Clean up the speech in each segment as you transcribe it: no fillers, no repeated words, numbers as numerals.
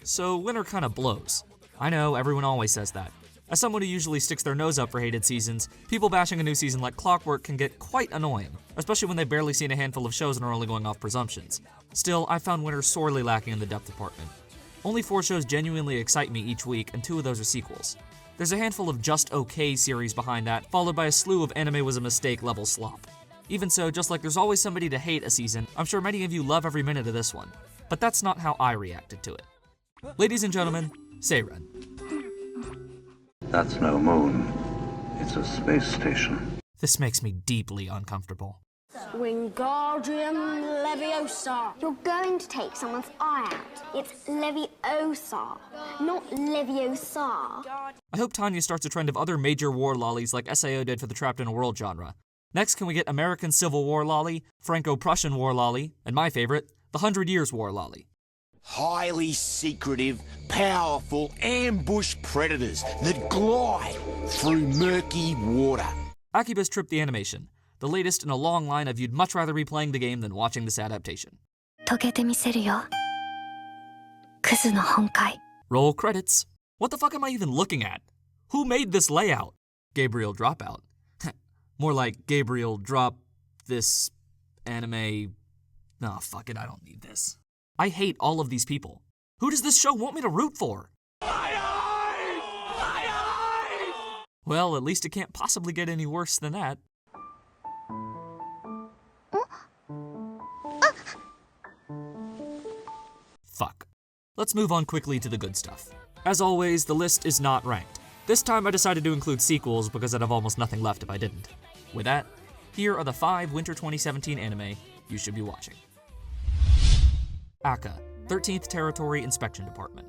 So winter kinda blows. I know, everyone always says that. As someone who usually sticks their nose up for hated seasons, people bashing a new season like Clockwork can get quite annoying, especially when they've barely seen a handful of shows and are only going off presumptions. Still, I found winter sorely lacking in the depth department. Only 4 shows genuinely excite me each week, and 2 of those are sequels. There's a handful of just okay series behind that, followed by a slew of anime was a mistake level slop. Even so, just like there's always somebody to hate a season, I'm sure many of you love every minute of this one. But that's not how I reacted to it. Ladies and gentlemen, Seiren. That's no moon. It's a space station. This makes me deeply uncomfortable. Wingardium Leviosa. You're going to take someone's eye out. It's Leviosa, not Leviosa. I hope Tanya starts a trend of other major war lollies like SAO did for the Trapped in a World genre. Next, can we get American Civil War lolly, Franco-Prussian war lolly, and my favorite, the 100 Years War lolly. Highly secretive, powerful ambush predators that glide through murky water. Akiba's Trip the Animation, the latest in a long line of you'd much rather be playing the game than watching this adaptation. Roll credits. What the fuck am I even looking at? Who made this layout? Gabriel Dropout. More like Gabriel drop this anime. Nah, fuck it, I don't need this. I hate all of these people. Who does this show want me to root for? Well, at least it can't possibly get any worse than that. Fuck. Let's move on quickly to the good stuff. As always, the list is not ranked. This time I decided to include sequels because I'd have almost nothing left if I didn't. With that, here are the 5 Winter 2017 anime you should be watching. ACCA, 13th Territory Inspection Department.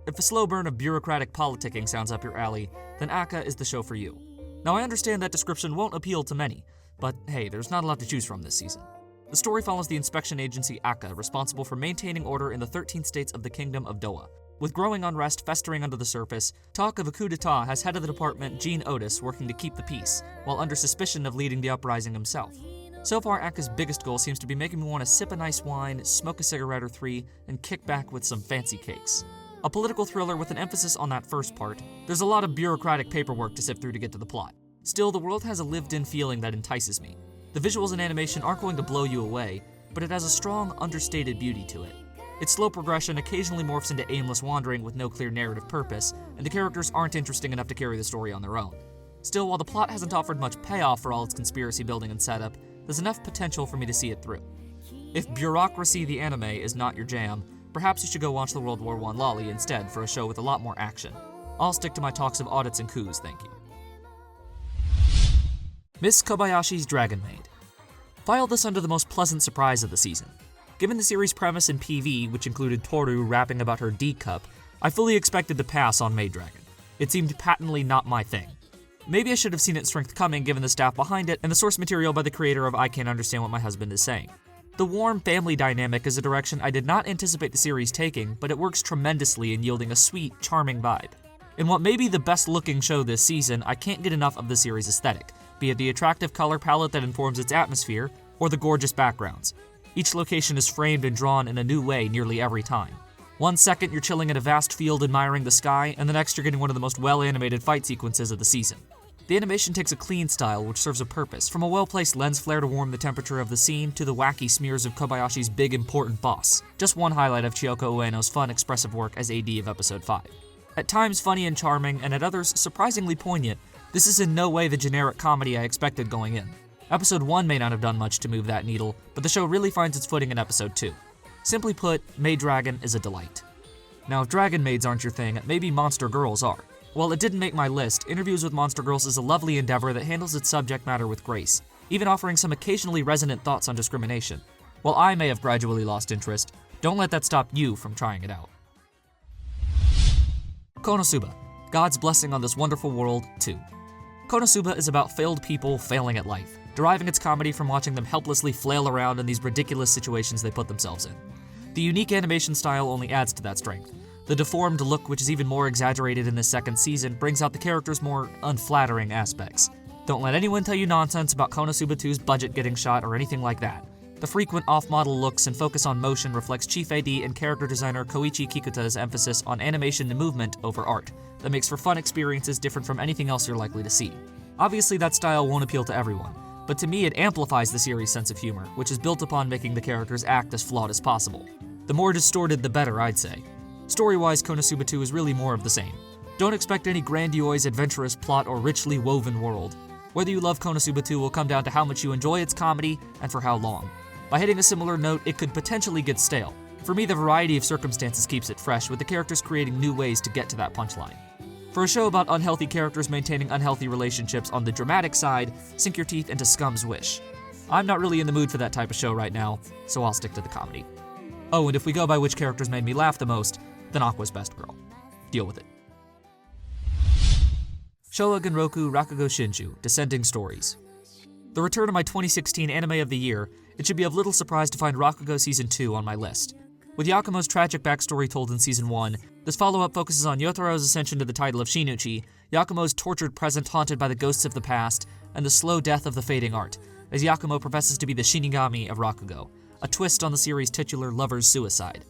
If a slow burn of bureaucratic politicking sounds up your alley, then ACCA is the show for you. Now I understand that description won't appeal to many, but hey, there's not a lot to choose from this season. The story follows the inspection agency ACCA, responsible for maintaining order in the 13 states of the Kingdom of Doa. With growing unrest festering under the surface, talk of a coup d'etat has head of the department Gene Otis working to keep the peace, while under suspicion of leading the uprising himself. So far, ACCA's biggest goal seems to be making me want to sip a nice wine, smoke a cigarette or 3, and kick back with some fancy cakes. A political thriller with an emphasis on that first part, there's a lot of bureaucratic paperwork to sift through to get to the plot. Still, the world has a lived-in feeling that entices me. The visuals and animation aren't going to blow you away, but it has a strong, understated beauty to it. Its slow progression occasionally morphs into aimless wandering with no clear narrative purpose, and the characters aren't interesting enough to carry the story on their own. Still, while the plot hasn't offered much payoff for all its conspiracy building and setup, there's enough potential for me to see it through. If bureaucracy the anime is not your jam, perhaps you should go watch the World War I lolly instead for a show with a lot more action. I'll stick to my talks of audits and coups, thank you. Miss Kobayashi's Dragon Maid. File this under the most pleasant surprise of the season. Given the series' premise in PV, which included Toru rapping about her D-cup, I fully expected to pass on Maid Dragon. It seemed patently not my thing. Maybe I should have seen its strength coming given the staff behind it and the source material by the creator of I Can't Understand What My Husband Is Saying. The warm family dynamic is a direction I did not anticipate the series taking, but it works tremendously in yielding a sweet, charming vibe. In what may be the best looking show this season, I can't get enough of the series' aesthetic, be it the attractive color palette that informs its atmosphere, or the gorgeous backgrounds. Each location is framed and drawn in a new way nearly every time. One second you're chilling in a vast field admiring the sky, and the next you're getting one of the most well-animated fight sequences of the season. The animation takes a clean style which serves a purpose, from a well-placed lens flare to warm the temperature of the scene to the wacky smears of Kobayashi's big important boss. Just one highlight of Chiyoko Ueno's fun, expressive work as AD of Episode 5. At times funny and charming, and at others surprisingly poignant, this is in no way the generic comedy I expected going in. Episode 1 may not have done much to move that needle, but the show really finds its footing in Episode 2. Simply put, Maid Dragon is a delight. Now, if Dragon Maids aren't your thing, maybe Monster Girls are. While it didn't make my list, Interviews with Monster Girls is a lovely endeavor that handles its subject matter with grace, even offering some occasionally resonant thoughts on discrimination. While I may have gradually lost interest, don't let that stop you from trying it out. Konosuba, God's Blessing on This Wonderful World 2. Konosuba is about failed people failing at life, deriving its comedy from watching them helplessly flail around in these ridiculous situations they put themselves in. The unique animation style only adds to that strength. The deformed look, which is even more exaggerated in the second season, brings out the characters' more unflattering aspects. Don't let anyone tell you nonsense about Konosuba 2's budget getting shot or anything like that. The frequent off-model looks and focus on motion reflects Chief AD and character designer Koichi Kikuta's emphasis on animation and movement over art that makes for fun experiences different from anything else you're likely to see. Obviously, that style won't appeal to everyone, but to me it amplifies the series' sense of humor, which is built upon making the characters act as flawed as possible. The more distorted, the better, I'd say. Story-wise, Konosuba 2 is really more of the same. Don't expect any grandiose, adventurous plot or richly woven world. Whether you love Konosuba 2 will come down to how much you enjoy its comedy and for how long. By hitting a similar note, it could potentially get stale. For me, the variety of circumstances keeps it fresh, with the characters creating new ways to get to that punchline. For a show about unhealthy characters maintaining unhealthy relationships on the dramatic side, sink your teeth into Scum's Wish. I'm not really in the mood for that type of show right now, so I'll stick to the comedy. Oh, and if we go by which characters made me laugh the most, then Aqua's best girl. Deal with it. Showa Genroku Rakugo Shinju, Descending Stories. The return of my 2016 Anime of the Year, it should be of little surprise to find Rakugo Season 2 on my list. With Yakumo's tragic backstory told in Season 1, this follow-up focuses on Yotaro's ascension to the title of Shinuchi, Yakumo's tortured present haunted by the ghosts of the past, and the slow death of the fading art, as Yakumo professes to be the Shinigami of Rakugo, a twist on the series' titular lover's suicide.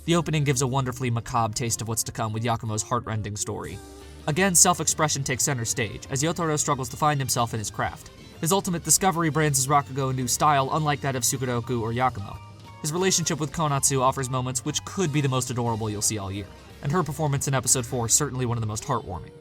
The opening gives a wonderfully macabre taste of what's to come with Yakumo's heart-rending story. Again, self-expression takes center stage, as Yotaro struggles to find himself in his craft. His ultimate discovery brands his Rakugo a new style unlike that of Tsukuroku or Yakumo. His relationship with Konatsu offers moments which could be the most adorable you'll see all year, and her performance in Episode 4 is certainly one of the most heartwarming.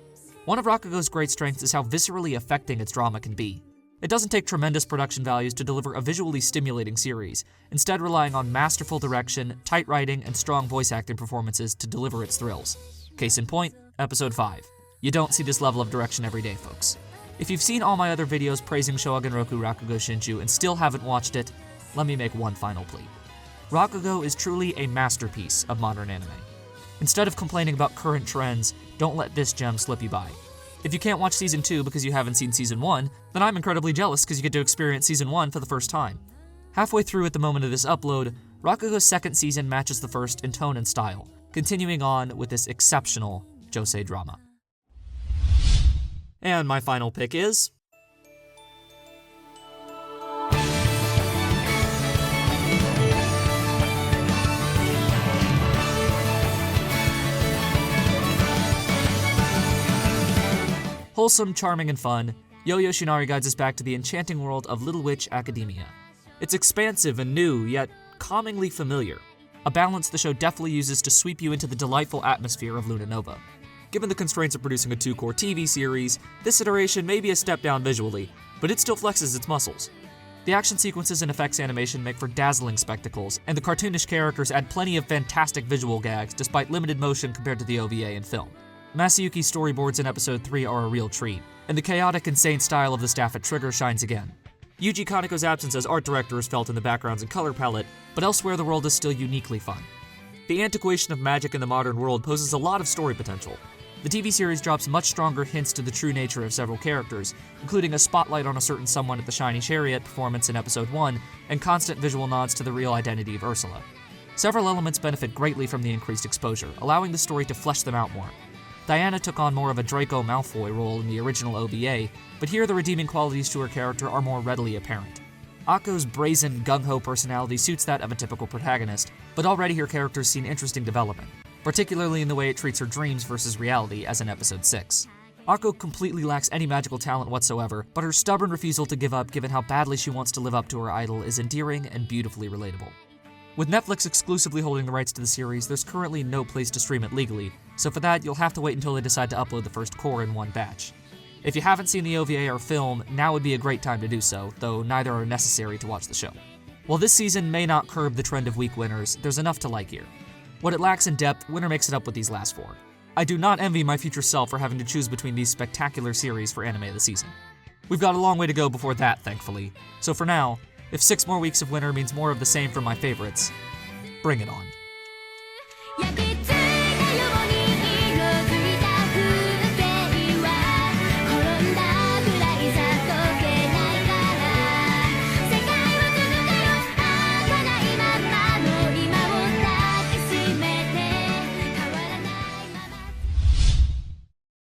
One of Rakugo's great strengths is how viscerally affecting its drama can be. It doesn't take tremendous production values to deliver a visually stimulating series, instead relying on masterful direction, tight writing, and strong voice acting performances to deliver its thrills. Case in point, Episode 5. You don't see this level of direction every day, folks. If you've seen all my other videos praising Showa Genroku Rakugo Shinju and still haven't watched it, let me make one final plea. Rakugo is truly a masterpiece of modern anime. Instead of complaining about current trends, don't let this gem slip you by. If you can't watch Season 2 because you haven't seen Season 1, then I'm incredibly jealous because you get to experience Season 1 for the first time. Halfway through at the moment of this upload, Rakugo's second season matches the first in tone and style, continuing on with this exceptional josei drama. And my final pick is... Wholesome, charming, and fun, Yo-Yo Shinari guides us back to the enchanting world of Little Witch Academia. It's expansive and new, yet calmingly familiar, a balance the show deftly uses to sweep you into the delightful atmosphere of Luna Nova. Given the constraints of producing a 2-core TV series, this iteration may be a step down visually, but it still flexes its muscles. The action sequences and effects animation make for dazzling spectacles, and the cartoonish characters add plenty of fantastic visual gags despite limited motion compared to the OVA and film. Masayuki's storyboards in Episode 3 are a real treat, and the chaotic, insane style of the staff at Trigger shines again. Yuji Kaneko's absence as art director is felt in the backgrounds and color palette, but elsewhere the world is still uniquely fun. The antiquation of magic in the modern world poses a lot of story potential. The TV series drops much stronger hints to the true nature of several characters, including a spotlight on a certain someone at the Shiny Chariot performance in Episode 1, and constant visual nods to the real identity of Ursula. Several elements benefit greatly from the increased exposure, allowing the story to flesh them out more. Diana took on more of a Draco Malfoy role in the original OVA, but here the redeeming qualities to her character are more readily apparent. Akko's brazen, gung-ho personality suits that of a typical protagonist, but already her character's seen interesting development, particularly in the way it treats her dreams versus reality, as in Episode 6. Akko completely lacks any magical talent whatsoever, but her stubborn refusal to give up given how badly she wants to live up to her idol is endearing and beautifully relatable. With Netflix exclusively holding the rights to the series, there's currently no place to stream it legally, so for that you'll have to wait until they decide to upload the first core in one batch. If you haven't seen the OVA or film, now would be a great time to do so, though neither are necessary to watch the show. While this season may not curb the trend of weak winners, there's enough to like here. What it lacks in depth, Winner makes it up with these last 4. I do not envy my future self for having to choose between these spectacular series for anime of the season. We've got a long way to go before that, thankfully, so for now, if 6 more weeks of Winter means more of the same from my favorites, bring it on.